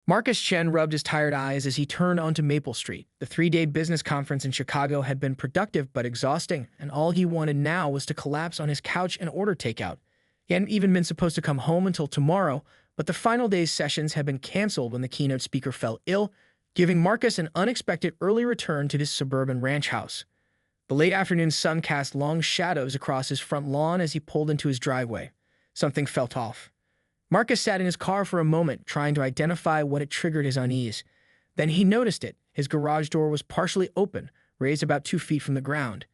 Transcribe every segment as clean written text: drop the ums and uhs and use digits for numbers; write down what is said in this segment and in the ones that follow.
Marcus Chen rubbed his tired eyes as he turned onto Maple Street. The three-day business conference in Chicago had been productive but exhausting, and all he wanted now was to collapse on his couch and order takeout. He hadn't even been supposed to come home until tomorrow, but the final day's sessions had been canceled when the keynote speaker fell ill, giving Marcus an unexpected early return to his suburban ranch house. The late afternoon sun cast long shadows across his front lawn as he pulled into his driveway. Something felt off. Marcus sat in his car for a moment, trying to identify what had triggered his unease. Then he noticed it. His garage door was partially open, raised about 2 feet from the ground.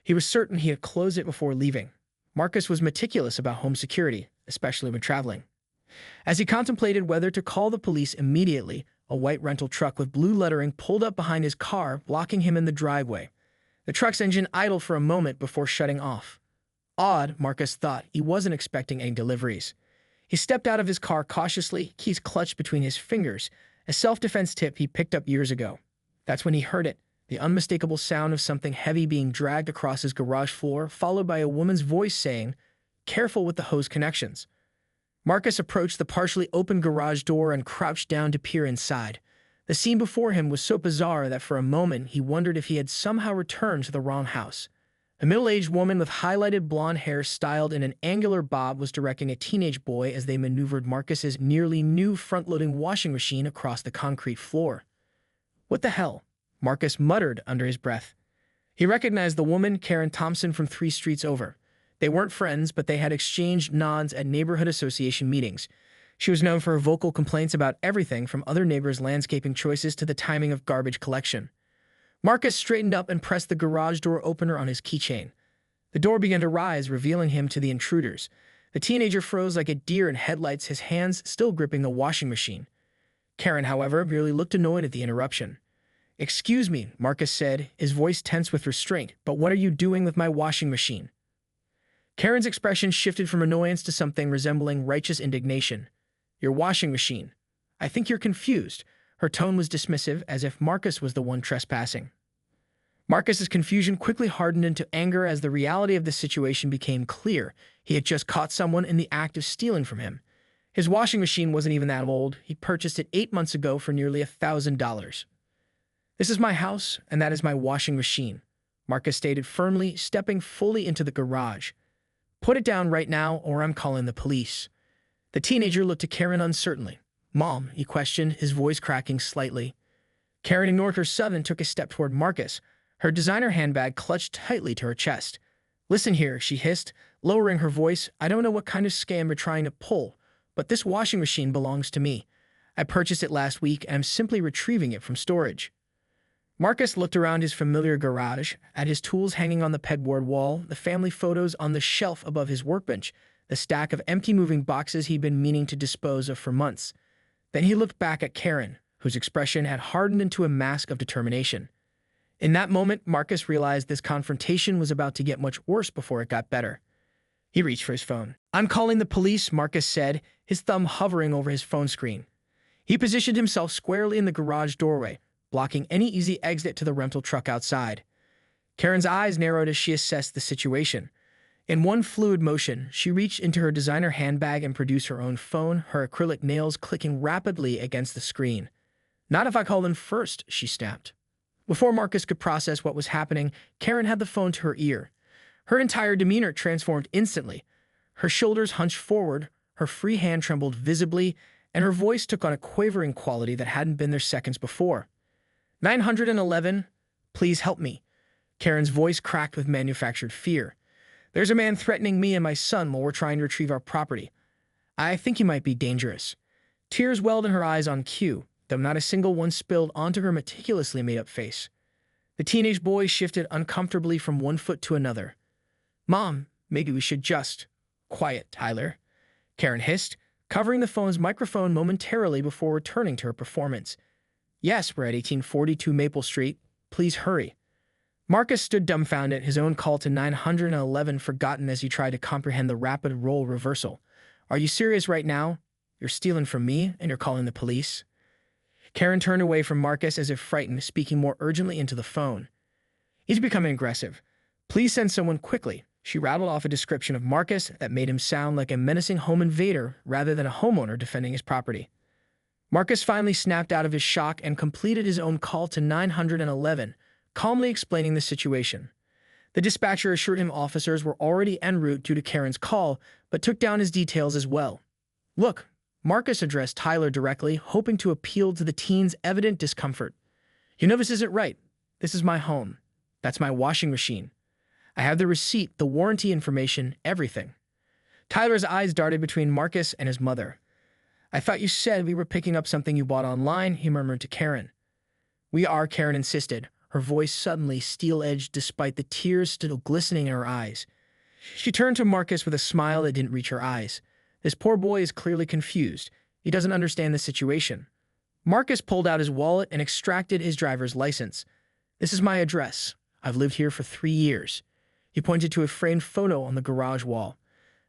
He was certain he had closed it before leaving. Marcus was meticulous about home security, especially when traveling. As he contemplated whether to call the police immediately, a white rental truck with blue lettering pulled up behind his car, blocking him in the driveway. The truck's engine idled for a moment before shutting off. Odd, Marcus thought. He wasn't expecting any deliveries. He stepped out of his car cautiously, keys clutched between his fingers, a self-defense tip he picked up years ago. That's when he heard it, the unmistakable sound of something heavy being dragged across his garage floor, followed by a woman's voice saying, "Careful with the hose connections." Marcus approached the partially open garage door and crouched down to peer inside. The scene before him was so bizarre that for a moment he wondered if he had somehow returned to the wrong house. A middle-aged woman with highlighted blonde hair styled in an angular bob was directing a teenage boy as they maneuvered Marcus's nearly new front-loading washing machine across the concrete floor. "What the hell?" Marcus muttered under his breath. He recognized the woman, Karen Thompson, from 3 streets over. They weren't friends, but they had exchanged nods at neighborhood association meetings. She was known for her vocal complaints about everything from other neighbors' landscaping choices to the timing of garbage collection. Marcus straightened up and pressed the garage door opener on his keychain. The door began to rise, revealing him to the intruders. The teenager froze like a deer in headlights, his hands still gripping the washing machine. Karen, however, merely looked annoyed at the interruption. "Excuse me," Marcus said, his voice tense with restraint, "but what are you doing with my washing machine?" Karen's expression shifted from annoyance to something resembling righteous indignation. "Your washing machine. I think you're confused." Her tone was dismissive, as if Marcus was the one trespassing. Marcus's confusion quickly hardened into anger as the reality of the situation became clear. He had just caught someone in the act of stealing from him. His washing machine wasn't even that old. He purchased it 8 months ago for nearly $1,000. "This is my house, and that is my washing machine," Marcus stated firmly, stepping fully into the garage. "Put it down right now, or I'm calling the police." The teenager looked to Karen uncertainly. "Mom," he questioned, his voice cracking slightly. Karen ignored her son and took a step toward Marcus, her designer handbag clutched tightly to her chest. "Listen here," she hissed, lowering her voice. "I don't know what kind of scam you're trying to pull, but this washing machine belongs to me. I purchased it last week, and I'm simply retrieving it from storage." Marcus looked around his familiar garage, at his tools hanging on the pegboard wall, the family photos on the shelf above his workbench, the stack of empty moving boxes he'd been meaning to dispose of for months. Then he looked back at Karen, whose expression had hardened into a mask of determination. In that moment, Marcus realized this confrontation was about to get much worse before it got better. He reached for his phone. "I'm calling the police," Marcus said, his thumb hovering over his phone screen. He positioned himself squarely in the garage doorway, blocking any easy exit to the rental truck outside. Karen's eyes narrowed as she assessed the situation. In one fluid motion, she reached into her designer handbag and produced her own phone, her acrylic nails clicking rapidly against the screen. "Not if I call them first," she snapped. Before Marcus could process what was happening, Karen had the phone to her ear. Her entire demeanor transformed instantly. Her shoulders hunched forward, her free hand trembled visibly, and her voice took on a quavering quality that hadn't been there seconds before. 911, please help me." Karen's voice cracked with manufactured fear. "There's a man threatening me and my son while we're trying to retrieve our property. I think he might be dangerous." Tears welled in her eyes on cue, though not a single one spilled onto her meticulously made-up face. The teenage boy shifted uncomfortably from one foot to another. "Mom, maybe we should just—" "Quiet, Tyler," Karen hissed, covering the phone's microphone momentarily before returning to her performance. "Yes, we're at 1842 Maple Street. Please hurry." Marcus stood dumbfounded, his own call to 911 forgotten as he tried to comprehend the rapid role reversal. "Are you serious right now? You're stealing from me, and you're calling the police?" Karen turned away from Marcus as if frightened, speaking more urgently into the phone. "He's becoming aggressive. Please send someone quickly." She rattled off a description of Marcus that made him sound like a menacing home invader rather than a homeowner defending his property. Marcus finally snapped out of his shock and completed his own call to 911, calmly explaining the situation. The dispatcher assured him officers were already en route due to Karen's call, but took down his details as well. "Look," Marcus addressed Tyler directly, hoping to appeal to the teen's evident discomfort. "You know this isn't right. This is my home. That's my washing machine. I have the receipt, the warranty information, everything." Tyler's eyes darted between Marcus and his mother. "I thought you said we were picking up something you bought online," he murmured to Karen. "We are," Karen insisted, her voice suddenly steel-edged despite the tears still glistening in her eyes. She turned to Marcus with a smile that didn't reach her eyes. This poor boy is clearly confused. He doesn't understand the situation. Marcus pulled out his wallet and extracted his driver's license. "This is my address. I've lived here for 3 years. He pointed to a framed photo on the garage wall.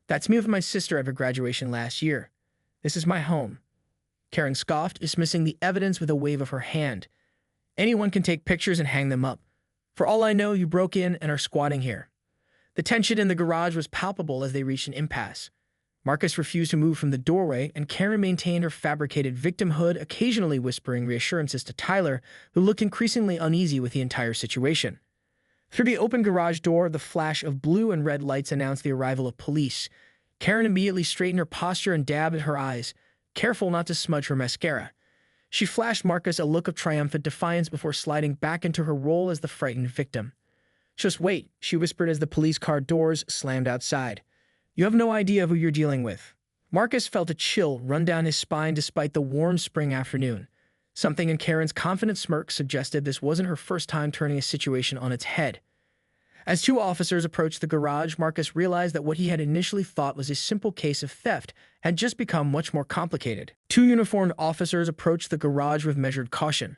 "That's me with my sister at her graduation last year. This is my home." Karen scoffed, dismissing the evidence with a wave of her hand. "Anyone can take pictures and hang them up. For all I know, you broke in and are squatting here." The tension in the garage was palpable as they reached an impasse. Marcus refused to move from the doorway, and Karen maintained her fabricated victimhood, occasionally whispering reassurances to Tyler, who looked increasingly uneasy with the entire situation. Through the open garage door, the flash of blue and red lights announced the arrival of police. Karen immediately straightened her posture and dabbed at her eyes, careful not to smudge her mascara. She flashed Marcus a look of triumphant defiance before sliding back into her role as the frightened victim. "Just wait," she whispered as the police car doors slammed outside. "You have no idea who you're dealing with." Marcus felt a chill run down his spine despite the warm spring afternoon. Something in Karen's confident smirk suggested this wasn't her first time turning a situation on its head. As 2 officers approached the garage, Marcus realized that what he had initially thought was a simple case of theft had just become much more complicated. 2 uniformed officers approached the garage with measured caution.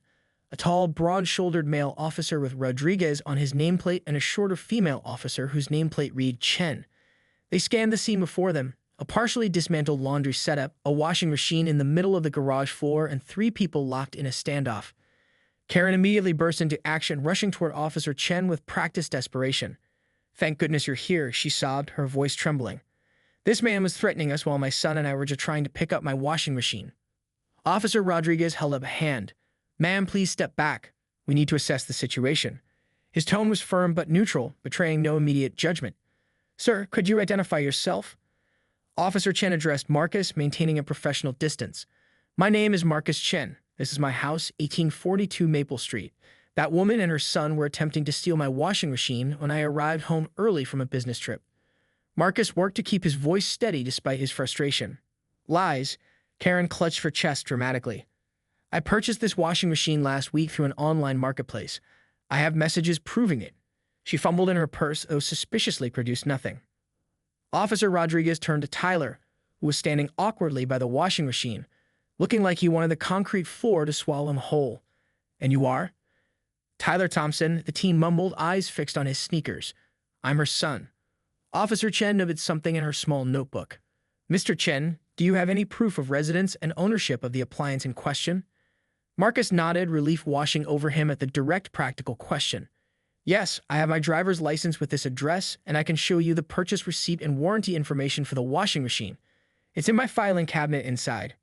A tall, broad-shouldered male officer with Rodriguez on his nameplate and a shorter female officer whose nameplate read Chen. They scanned the scene before them, a partially dismantled laundry setup, a washing machine in the middle of the garage floor, and 3 people locked in a standoff. Karen immediately burst into action, rushing toward Officer Chen with practiced desperation. "Thank goodness you're here," she sobbed, her voice trembling. "This man was threatening us while my son and I were just trying to pick up my washing machine." Officer Rodriguez held up a hand. "Ma'am, please step back. We need to assess the situation." His tone was firm but neutral, betraying no immediate judgment. "Sir, could you identify yourself?" Officer Chen addressed Marcus, maintaining a professional distance. "My name is Marcus Chen. This is my house, 1842 Maple Street. That woman and her son were attempting to steal my washing machine when I arrived home early from a business trip." Marcus worked to keep his voice steady despite his frustration. "Lies." Karen clutched her chest dramatically. "I purchased this washing machine last week through an online marketplace. I have messages proving it." She fumbled in her purse, though suspiciously produced nothing. Officer Rodriguez turned to Tyler, who was standing awkwardly by the washing machine, looking like he wanted the concrete floor to swallow him whole. "And you are?" "Tyler Thompson," the teen mumbled, eyes fixed on his sneakers. "I'm her son." Officer Chen noted something in her small notebook. "Mr. Chen, do you have any proof of residence and ownership of the appliance in question?" Marcus nodded, relief washing over him at the direct, practical question. "Yes, I have my driver's license with this address, and I can show you the purchase receipt and warranty information for the washing machine. It's in my filing cabinet inside."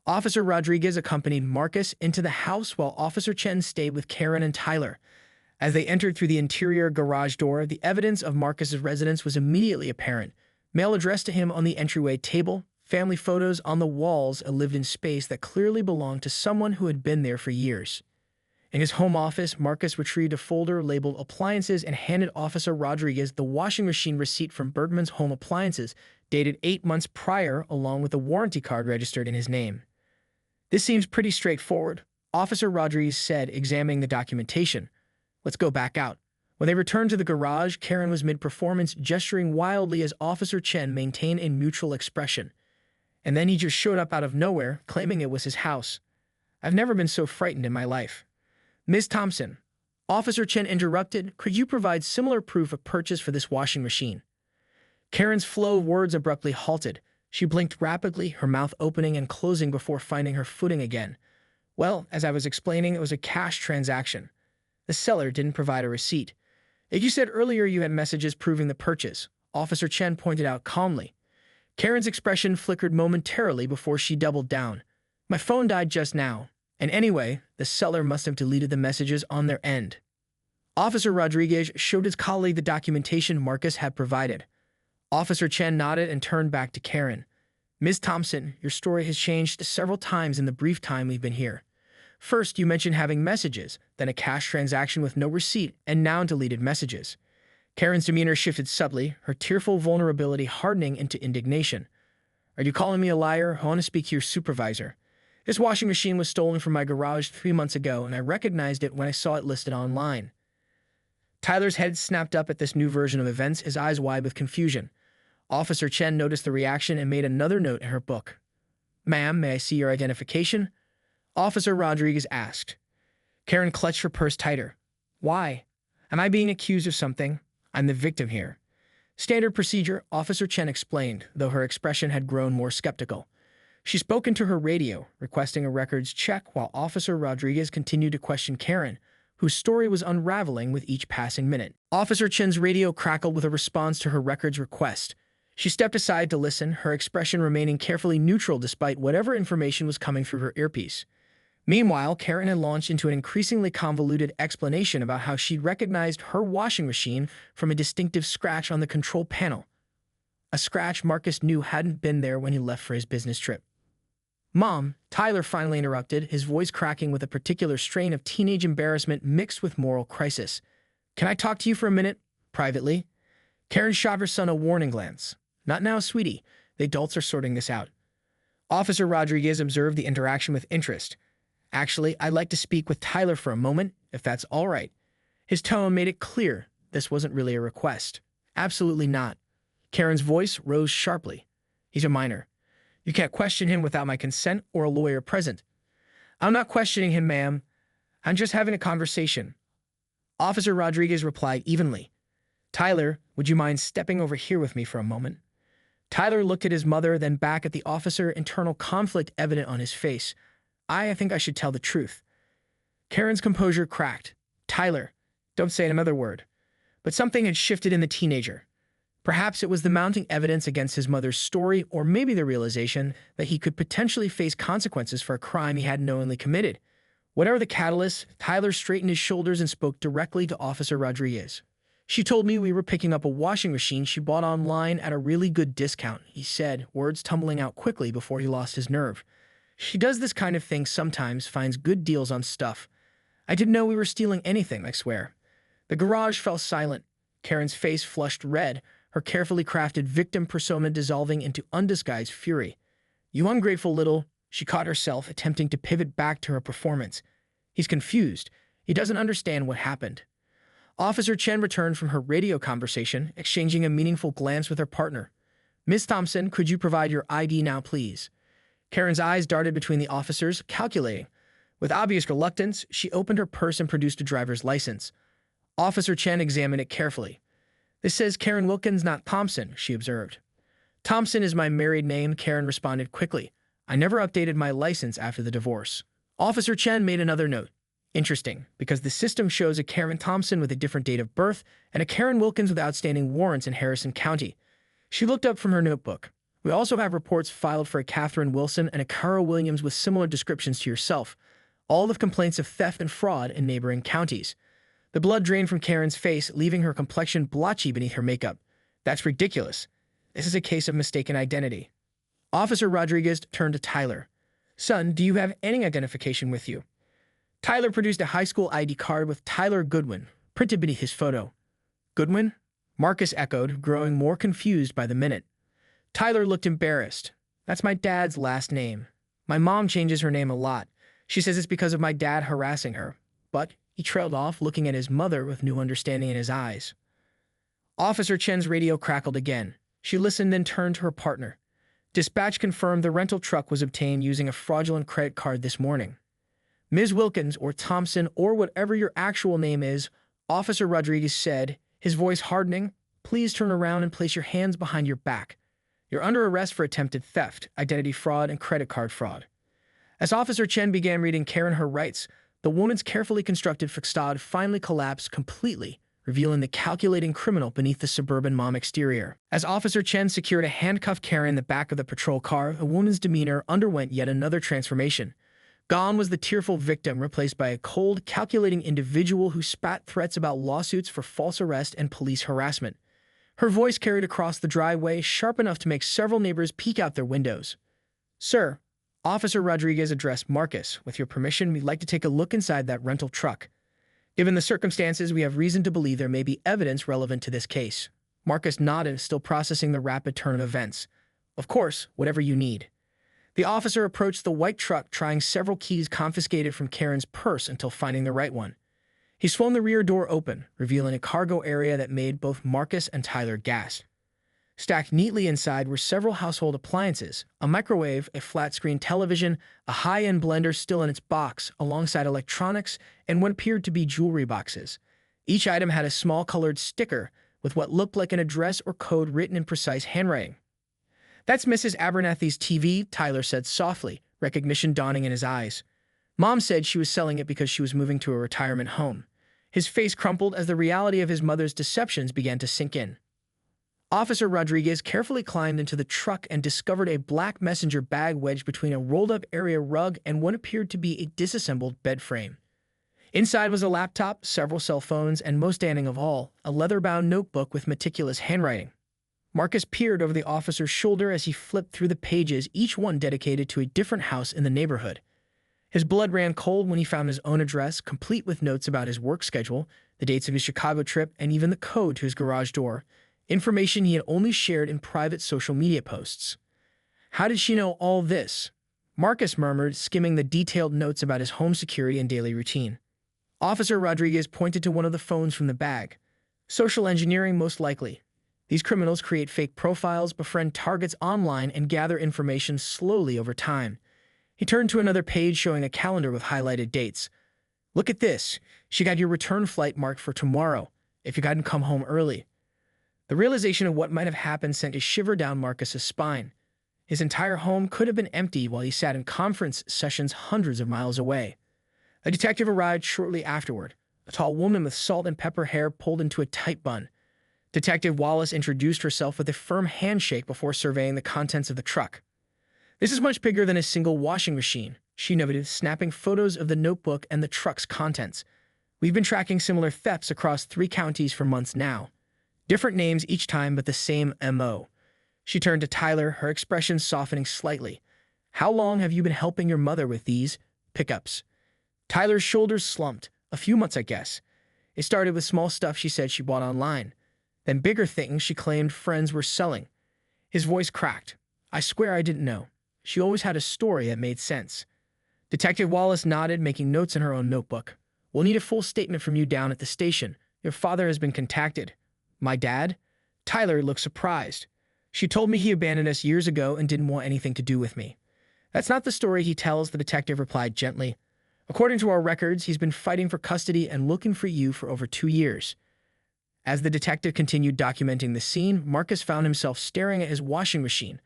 Officer Rodriguez accompanied Marcus into the house while Officer Chen stayed with Karen and Tyler. As they entered through the interior garage door, the evidence of Marcus's residence was immediately apparent. Mail addressed to him on the entryway table, family photos on the walls, a lived-in space that clearly belonged to someone who had been there for years. In his home office, Marcus retrieved a folder labeled Appliances and handed Officer Rodriguez the washing machine receipt from Bergman's Home Appliances, dated 8 months prior, along with a warranty card registered in his name. "This seems pretty straightforward," Officer Rodriguez said, examining the documentation. "Let's go back out." When they returned to the garage, Karen was mid-performance, gesturing wildly as Officer Chen maintained a neutral expression. And then he just showed up out of nowhere, claiming it was his house. "I've never been so frightened in my life." "Ms. Thompson," Officer Chen interrupted, "could you provide similar proof of purchase for this washing machine?" Karen's flow of words abruptly halted. She blinked rapidly, her mouth opening and closing before finding her footing again. "Well, as I was explaining, it was a cash transaction. The seller didn't provide a receipt. You said earlier you had messages proving the purchase," Officer Chen pointed out calmly. Karen's expression flickered momentarily before she doubled down. My phone died just now. And anyway, the seller must have deleted the messages on their end. Officer Rodriguez showed his colleague the documentation Marcus had provided. Officer Chen nodded and turned back to Karen. Ms. Thompson, your story has changed several times in the brief time we've been here. First, you mentioned having messages, then a cash transaction with no receipt, and now deleted messages. Karen's demeanor shifted subtly, her tearful vulnerability hardening into indignation. Are you calling me a liar? I want to speak to your supervisor. This washing machine was stolen from my garage 3 months ago, and I recognized it when I saw it listed online. Tyler's head snapped up at this new version of events, his eyes wide with confusion. Officer Chen noticed the reaction and made another note in her book. Ma'am, may I see your identification? Officer Rodriguez asked. Karen clutched her purse tighter. Why? Am I being accused of something? I'm the victim here. Standard procedure, Officer Chen explained, though her expression had grown more skeptical. She spoke into her radio, requesting a records check while Officer Rodriguez continued to question Karen, whose story was unraveling with each passing minute. Officer Chen's radio crackled with a response to her records request. She stepped aside to listen, her expression remaining carefully neutral despite whatever information was coming through her earpiece. Meanwhile, Karen had launched into an increasingly convoluted explanation about how she'd recognized her washing machine from a distinctive scratch on the control panel. A scratch Marcus knew hadn't been there when he left for his business trip. Mom, Tyler finally interrupted, his voice cracking with a particular strain of teenage embarrassment mixed with moral crisis. Can I talk to you for a minute? Privately? Karen shot her son a warning glance. Not now, sweetie. The adults are sorting this out. Officer Rodriguez observed the interaction with interest. Actually, I'd like to speak with Tyler for a moment, if that's all right. His tone made it clear this wasn't really a request. Absolutely not. Karen's voice rose sharply. He's a minor. You can't question him without my consent or a lawyer present. I'm not questioning him, ma'am. I'm just having a conversation. Officer Rodriguez replied evenly. Tyler, would you mind stepping over here with me for a moment? Tyler looked at his mother, then back at the officer, internal conflict evident on his face. I think I should tell the truth. Karen's composure cracked. Tyler, don't say another word. But something had shifted in the teenager. Perhaps it was the mounting evidence against his mother's story, or maybe the realization that he could potentially face consequences for a crime he had knowingly committed. Whatever the catalyst, Tyler straightened his shoulders and spoke directly to Officer Rodriguez. She told me we were picking up a washing machine she bought online at a really good discount, he said, words tumbling out quickly before he lost his nerve. She does this kind of thing sometimes, finds good deals on stuff. I didn't know we were stealing anything, I swear. The garage fell silent. Karen's face flushed red, her carefully crafted victim persona dissolving into undisguised fury. You ungrateful little, she caught herself, attempting to pivot back to her performance. He's confused. He doesn't understand what happened. Officer Chen returned from her radio conversation, exchanging a meaningful glance with her partner. Miss Thompson, could you provide your ID now, please? Karen's eyes darted between the officers, calculating. With obvious reluctance, she opened her purse and produced a driver's license. Officer Chen examined it carefully. This says Karen Wilkins, not Thompson, she observed. Thompson is my married name, Karen responded quickly. I never updated my license after the divorce. Officer Chen made another note. Interesting, because the system shows a Karen Thompson with a different date of birth and a Karen Wilkins with outstanding warrants in Harrison County. She looked up from her notebook. We also have reports filed for a Catherine Wilson and a Cara Williams with similar descriptions to yourself, all of complaints of theft and fraud in neighboring counties. The blood drained from Karen's face, leaving her complexion blotchy beneath her makeup. That's ridiculous. This is a case of mistaken identity. Officer Rodriguez turned to Tyler. Son, do you have any identification with you? Tyler produced a high school ID card with Tyler Goodwin, printed beneath his photo. Goodwin? Marcus echoed, growing more confused by the minute. Tyler looked embarrassed. That's my dad's last name. My mom changes her name a lot. She says it's because of my dad harassing her. But he trailed off, looking at his mother with new understanding in his eyes. Officer Chen's radio crackled again. She listened, then turned to her partner. Dispatch confirmed the rental truck was obtained using a fraudulent credit card this morning. Ms. Wilkins, or Thompson, or whatever your actual name is, Officer Rodriguez said, his voice hardening, please turn around and place your hands behind your back. You're under arrest for attempted theft, identity fraud, and credit card fraud. As Officer Chen began reading Karen her rights, the woman's carefully constructed facade finally collapsed completely, revealing the calculating criminal beneath the suburban mom exterior. As Officer Chen secured a handcuffed Karen in the back of the patrol car, a woman's demeanor underwent yet another transformation. Gone was the tearful victim, replaced by a cold, calculating individual who spat threats about lawsuits for false arrest and police harassment. Her voice carried across the driveway, sharp enough to make several neighbors peek out their windows. "Sir," Officer Rodriguez addressed Marcus, "with your permission, we'd like to take a look inside that rental truck. Given the circumstances, we have reason to believe there may be evidence relevant to this case." Marcus nodded, still processing the rapid turn of events. "Of course, whatever you need." The officer approached the white truck, trying several keys confiscated from Karen's purse until finding the right one. He swung the rear door open, revealing a cargo area that made both Marcus and Tyler gasp. Stacked neatly inside were several household appliances, a microwave, a flat-screen television, a high-end blender still in its box, alongside electronics and what appeared to be jewelry boxes. Each item had a small colored sticker with what looked like an address or code written in precise handwriting. "That's Mrs. Abernathy's TV," Tyler said softly, recognition dawning in his eyes. "Mom said she was selling it because she was moving to a retirement home." His face crumpled as the reality of his mother's deceptions began to sink in. Officer Rodriguez carefully climbed into the truck and discovered a black messenger bag wedged between a rolled-up area rug and what appeared to be a disassembled bed frame. Inside was a laptop, several cell phones, and most damning of all, a leather-bound notebook with meticulous handwriting. Marcus peered over the officer's shoulder as he flipped through the pages, each one dedicated to a different house in the neighborhood. His blood ran cold when he found his own address, complete with notes about his work schedule, the dates of his Chicago trip, and even the code to his garage door, information he had only shared in private social media posts. "How did she know all this?" Marcus murmured, skimming the detailed notes about his home security and daily routine. Officer Rodriguez pointed to one of the phones from the bag. "Social engineering, most likely. These criminals create fake profiles, befriend targets online, and gather information slowly over time." He turned to another page showing a calendar with highlighted dates. "Look at this. She got your return flight marked for tomorrow, if you hadn't come home early." The realization of what might have happened sent a shiver down Marcus's spine. His entire home could have been empty while he sat in conference sessions hundreds of miles away. A detective arrived shortly afterward. A tall woman with salt and pepper hair pulled into a tight bun. Detective Wallace introduced herself with a firm handshake before surveying the contents of the truck. "This is much bigger than a single washing machine," she noted, snapping photos of the notebook and the truck's contents. "We've been tracking similar thefts across 3 counties for months now. Different names each time, but the same MO." She turned to Tyler, her expression softening slightly. "How long have you been helping your mother with these pickups?" Tyler's shoulders slumped. "A few months, I guess. It started with small stuff she said she bought online. Then bigger things she claimed friends were selling." His voice cracked. "I swear I didn't know. She always had a story that made sense." Detective Wallace nodded, making notes in her own notebook. "We'll need a full statement from you down at the station. Your father has been contacted." "My dad?" Tyler looked surprised. "She told me he abandoned us years ago and didn't want anything to do with me." "That's not the story he tells," the detective replied gently. "According to our records, he's been fighting for custody and looking for you for over 2 years." As the detective continued documenting the scene, Marcus found himself staring at his washing machine,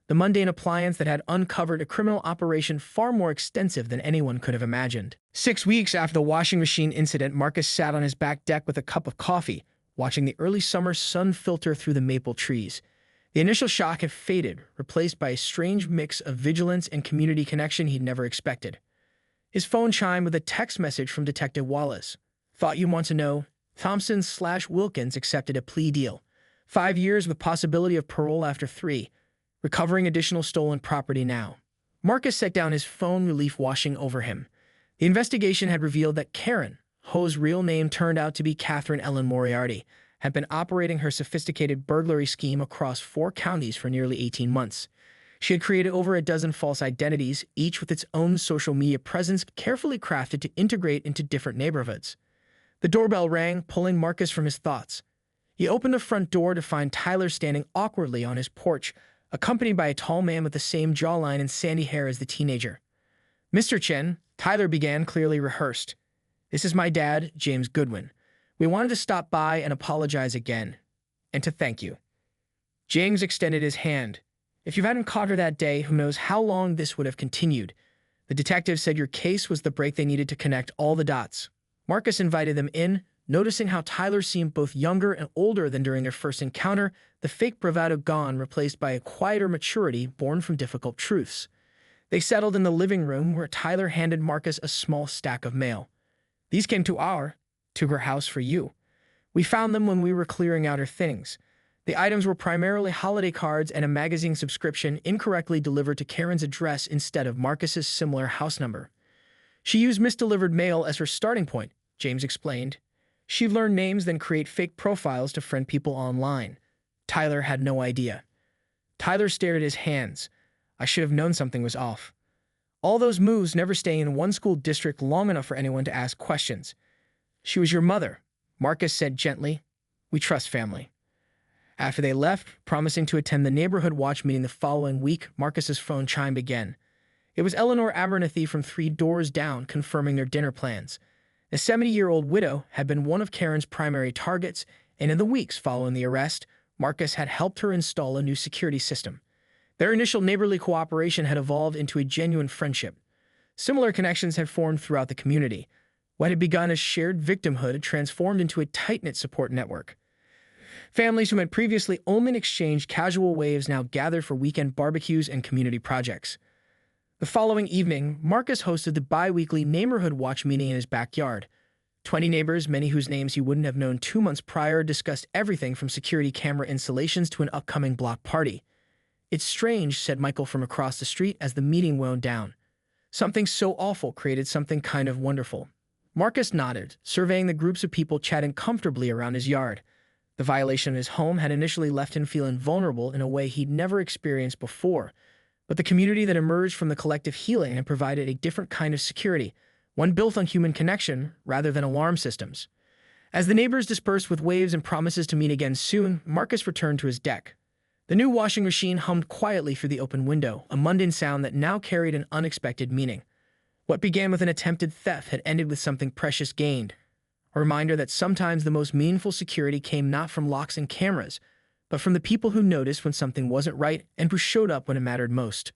the mundane appliance that had uncovered a criminal operation far more extensive than anyone could have imagined. 6 weeks after the washing machine incident, Marcus sat on his back deck with a cup of coffee, watching the early summer sun filter through the maple trees. The initial shock had faded, replaced by a strange mix of vigilance and community connection he'd never expected. His phone chimed with a text message from Detective Wallace. "Thought you'd want to know. Thompson/Wilkins accepted a plea deal. 5 years with possibility of parole after 3. Recovering additional stolen property now." Marcus set down his phone, relief washing over him. The investigation had revealed that Karen, Ho's real name turned out to be Catherine Ellen Moriarty, had been operating her sophisticated burglary scheme across 4 counties for nearly 18 months. She had created over a dozen false identities, each with its own social media presence carefully crafted to integrate into different neighborhoods. The doorbell rang, pulling Marcus from his thoughts. He opened the front door to find Tyler standing awkwardly on his porch, accompanied by a tall man with the same jawline and sandy hair as the teenager. "Mr. Chen," Tyler began, clearly rehearsed. "This is my dad, James Goodwin. We wanted to stop by and apologize again, and to thank you." James extended his hand. "If you hadn't caught her that day, who knows how long this would have continued." The detective said your case was the break they needed to connect all the dots. Marcus invited them in, Noticing how Tyler seemed both younger and older than during their first encounter, the fake bravado gone, replaced by a quieter maturity born from difficult truths. They settled in the living room where Tyler handed Marcus a small stack of mail. "These came to her house for you. We found them when we were clearing out her things." The items were primarily holiday cards and a magazine subscription incorrectly delivered to Karen's address instead of Marcus's similar house number. "She used misdelivered mail as her starting point," James explained. "She'd learn names, then create fake profiles to friend people online." Tyler had no idea. Tyler stared at his hands. "I should have known something was off. All those moves, never staying in one school district long enough for anyone to ask questions." "She was your mother," Marcus said gently. "We trust family." After they left, promising to attend the neighborhood watch meeting the following week, Marcus's phone chimed again. It was Eleanor Abernathy from 3 doors down, confirming their dinner plans. The 70-year-old widow had been one of Karen's primary targets, and in the weeks following the arrest, Marcus had helped her install a new security system. Their initial neighborly cooperation had evolved into a genuine friendship. Similar connections had formed throughout the community. What had begun as shared victimhood had transformed into a tight-knit support network. Families who had previously only exchanged casual waves now gathered for weekend barbecues and community projects. The following evening, Marcus hosted the bi-weekly neighborhood watch meeting in his backyard. 20 neighbors, many whose names he wouldn't have known 2 months prior, discussed everything from security camera installations to an upcoming block party. "It's strange," said Michael from across the street as the meeting wound down. "Something so awful created something kind of wonderful." Marcus nodded, surveying the groups of people chatting comfortably around his yard. The violation of his home had initially left him feeling vulnerable in a way he'd never experienced before, but the community that emerged from the collective healing had provided a different kind of security, one built on human connection rather than alarm systems. As the neighbors dispersed with waves and promises to meet again soon, Marcus returned to his deck. The new washing machine hummed quietly through the open window, a mundane sound that now carried an unexpected meaning. What began with an attempted theft had ended with something precious gained. A reminder that sometimes the most meaningful security came not from locks and cameras, but from the people who noticed when something wasn't right and who showed up when it mattered most.